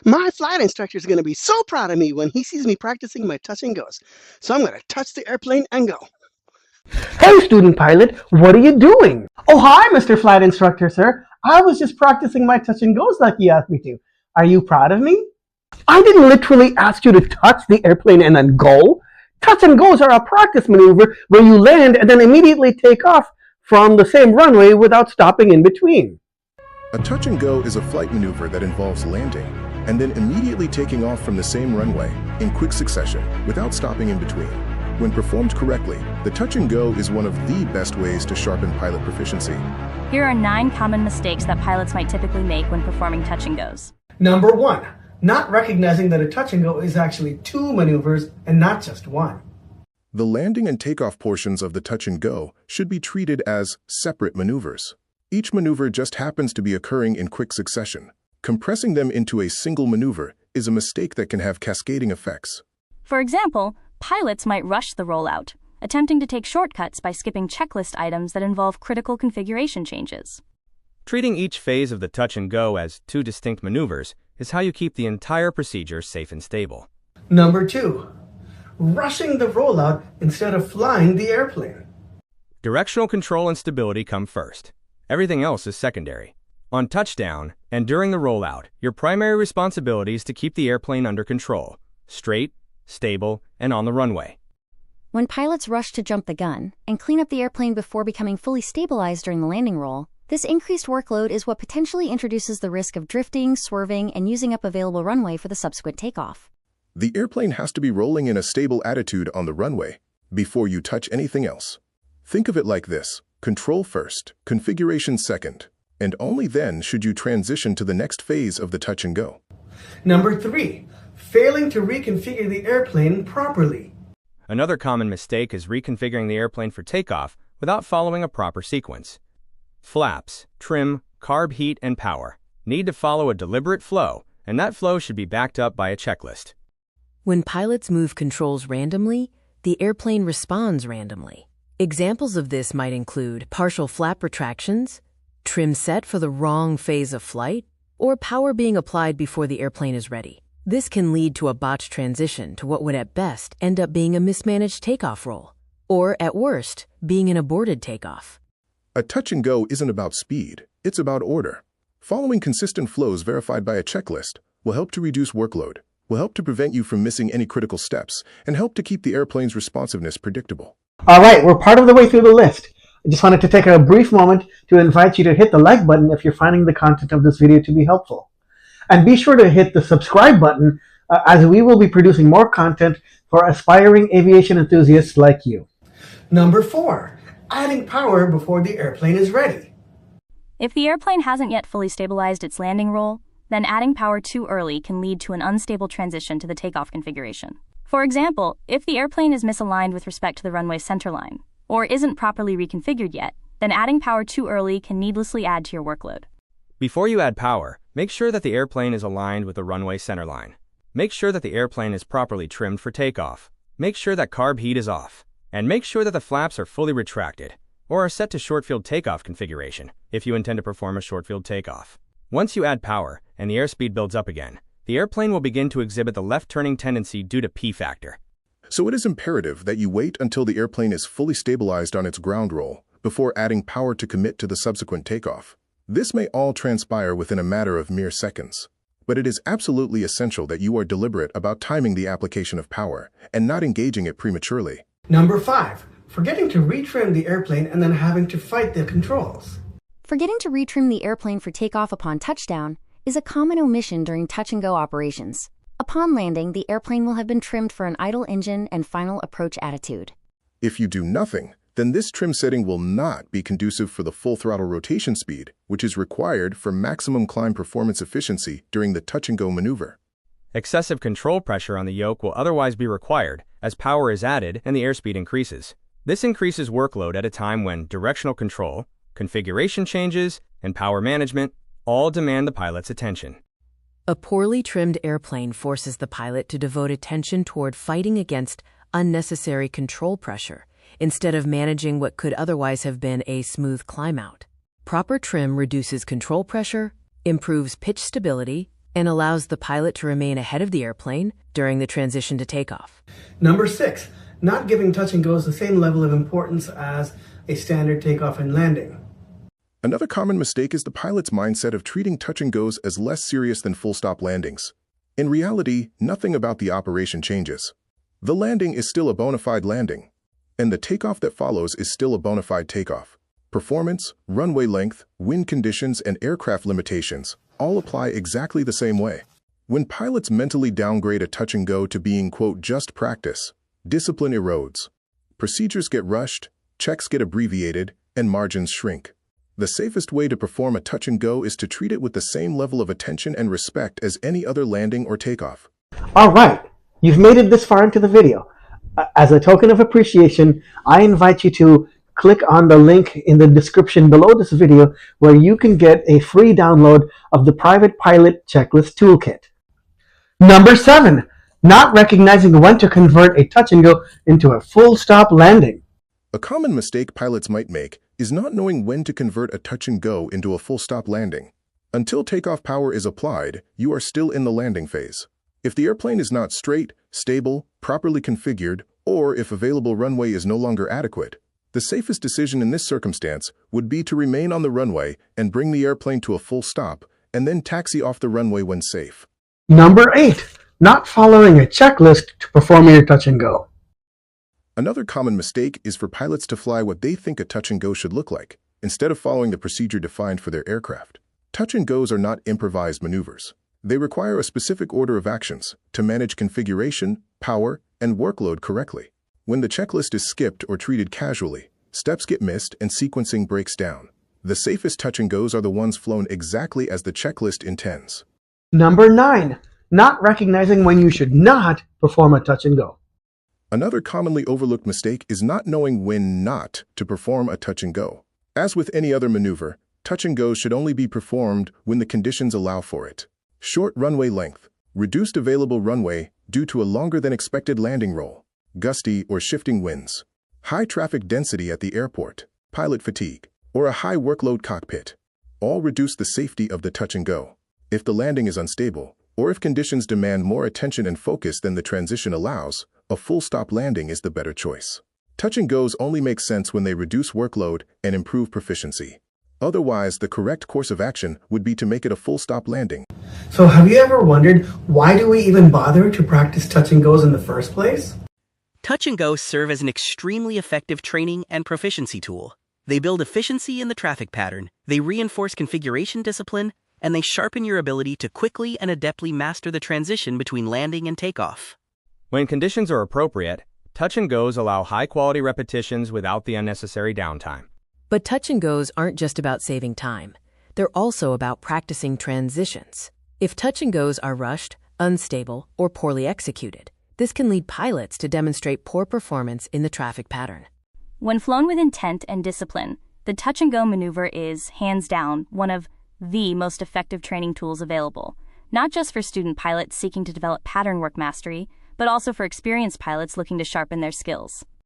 My flight instructor is going to be so proud of me when he sees me practicing my touch and goes. So I'm going to touch the airplane and go. Hey, student pilot, what are you doing? Oh, hi, Mr. Flight Instructor, sir. I was just practicing my touch and goes like you asked me to. Are you proud of me? I didn't literally ask you to touch the airplane and then go. Touch and goes are a practice maneuver where you land and then immediately take off from the same runway without stopping in between. A touch and go is a flight maneuver that involves landing and then immediately taking off from the same runway in quick succession without stopping in between. When performed correctly, the touch and go is one of the best ways to sharpen pilot proficiency. Here are 9 common mistakes that pilots might typically make when performing touch and goes. Number 1, not recognizing that a touch and go is actually 2 maneuvers and not just 1. The landing and takeoff portions of the touch and go should be treated as separate maneuvers. Each maneuver just happens to be occurring in quick succession. Compressing them into a single maneuver is a mistake that can have cascading effects. For example, pilots might rush the rollout, attempting to take shortcuts by skipping checklist items that involve critical configuration changes. Treating each phase of the touch and go as 2 distinct maneuvers is how you keep the entire procedure safe and stable. Number 2, rushing the rollout instead of flying the airplane. Directional control and stability come first. Everything else is secondary. On touchdown and during the rollout, your primary responsibility is to keep the airplane under control, straight, stable, and on the runway. When pilots rush to jump the gun and clean up the airplane before becoming fully stabilized during the landing roll, this increased workload is what potentially introduces the risk of drifting, swerving, and using up available runway for the subsequent takeoff. The airplane has to be rolling in a stable attitude on the runway before you touch anything else. Think of it like this: control first, configuration second, and only then should you transition to the next phase of the touch and go. Number 3, failing to reconfigure the airplane properly. Another common mistake is reconfiguring the airplane for takeoff without following a proper sequence. Flaps, trim, carb heat, and power need to follow a deliberate flow, and that flow should be backed up by a checklist. When pilots move controls randomly, the airplane responds randomly. Examples of this might include partial flap retractions, trim set for the wrong phase of flight, or power being applied before the airplane is ready. This can lead to a botched transition to what would at best end up being a mismanaged takeoff roll, or at worst, being an aborted takeoff. A touch and go isn't about speed, it's about order. Following consistent flows verified by a checklist will help to reduce workload, will help to prevent you from missing any critical steps, and help to keep the airplane's responsiveness predictable. All right, we're part of the way through the list. I just wanted to take a brief moment to invite you to hit the like button if you're finding the content of this video to be helpful. And be sure to hit the subscribe button as we will be producing more content for aspiring aviation enthusiasts like you. Number 4, adding power before the airplane is ready. If the airplane hasn't yet fully stabilized its landing roll, then adding power too early can lead to an unstable transition to the takeoff configuration. For example, if the airplane is misaligned with respect to the runway centerline, or isn't properly reconfigured yet, then adding power too early can needlessly add to your workload. Before you add power, make sure that the airplane is aligned with the runway centerline. Make sure that the airplane is properly trimmed for takeoff. Make sure that carb heat is off. And make sure that the flaps are fully retracted, or are set to short-field takeoff configuration if you intend to perform a short-field takeoff. Once you add power and the airspeed builds up again, the airplane will begin to exhibit the left-turning tendency due to P factor. So it is imperative that you wait until the airplane is fully stabilized on its ground roll before adding power to commit to the subsequent takeoff. This may all transpire within a matter of mere seconds, but it is absolutely essential that you are deliberate about timing the application of power and not engaging it prematurely. Number 5, forgetting to retrim the airplane and then having to fight the controls. Forgetting to retrim the airplane for takeoff upon touchdown is a common omission during touch-and-go operations. Upon landing, the airplane will have been trimmed for an idle engine and final approach attitude. If you do nothing, then this trim setting will not be conducive for the full throttle rotation speed, which is required for maximum climb performance efficiency during the touch-and-go maneuver. Excessive control pressure on the yoke will otherwise be required as power is added and the airspeed increases. This increases workload at a time when directional control, configuration changes, and power management all demand the pilot's attention. A poorly trimmed airplane forces the pilot to devote attention toward fighting against unnecessary control pressure instead of managing what could otherwise have been a smooth climb out. Proper trim reduces control pressure, improves pitch stability, and allows the pilot to remain ahead of the airplane during the transition to takeoff. Number 6, not giving touch and goes the same level of importance as a standard takeoff and landing. Another common mistake is the pilot's mindset of treating touch-and-gos as less serious than full-stop landings. In reality, nothing about the operation changes. The landing is still a bona fide landing, and the takeoff that follows is still a bona fide takeoff. Performance, runway length, wind conditions, and aircraft limitations all apply exactly the same way. When pilots mentally downgrade a touch-and-go to being, quote, just practice, discipline erodes. Procedures get rushed, checks get abbreviated, and margins shrink. The safest way to perform a touch-and-go is to treat it with the same level of attention and respect as any other landing or takeoff. All right, you've made it this far into the video. As a token of appreciation, I invite you to click on the link in the description below this video where you can get a free download of the Private Pilot Checklist Toolkit. Number 7, not recognizing when to convert a touch-and-go into a full-stop landing. A common mistake pilots might make is not knowing when to convert a touch-and-go into a full-stop landing. Until takeoff power is applied, you are still in the landing phase. If the airplane is not straight, stable, properly configured, or if available runway is no longer adequate, the safest decision in this circumstance would be to remain on the runway and bring the airplane to a full stop, and then taxi off the runway when safe. Number 8, not following a checklist to perform your touch-and-go. Another common mistake is for pilots to fly what they think a touch-and-go should look like, instead of following the procedure defined for their aircraft. Touch-and-gos are not improvised maneuvers. They require a specific order of actions to manage configuration, power, and workload correctly. When the checklist is skipped or treated casually, steps get missed and sequencing breaks down. The safest touch-and-gos are the ones flown exactly as the checklist intends. Number 9, not recognizing when you should not perform a touch-and-go. Another commonly overlooked mistake is not knowing when not to perform a touch-and-go. As with any other maneuver, touch-and-goes should only be performed when the conditions allow for it. Short runway length, reduced available runway due to a longer than expected landing roll, gusty or shifting winds, high traffic density at the airport, pilot fatigue, or a high workload cockpit, all reduce the safety of the touch-and-go. If the landing is unstable, or if conditions demand more attention and focus than the transition allows, a full-stop landing is the better choice. Touch-and-goes only make sense when they reduce workload and improve proficiency. Otherwise, the correct course of action would be to make it a full-stop landing. So have you ever wondered, why do we even bother to practice touch-and-goes in the first place? Touch-and-Gos serve as an extremely effective training and proficiency tool. They build efficiency in the traffic pattern, they reinforce configuration discipline, and they sharpen your ability to quickly and adeptly master the transition between landing and takeoff. When conditions are appropriate, touch-and-gos allow high-quality repetitions without the unnecessary downtime. But touch-and-gos aren't just about saving time. They're also about practicing transitions. If touch-and-gos are rushed, unstable, or poorly executed, this can lead pilots to demonstrate poor performance in the traffic pattern. When flown with intent and discipline, the touch-and-go maneuver is, hands down, one of the most effective training tools available, not just for student pilots seeking to develop pattern work mastery, but also for experienced pilots looking to sharpen their skills.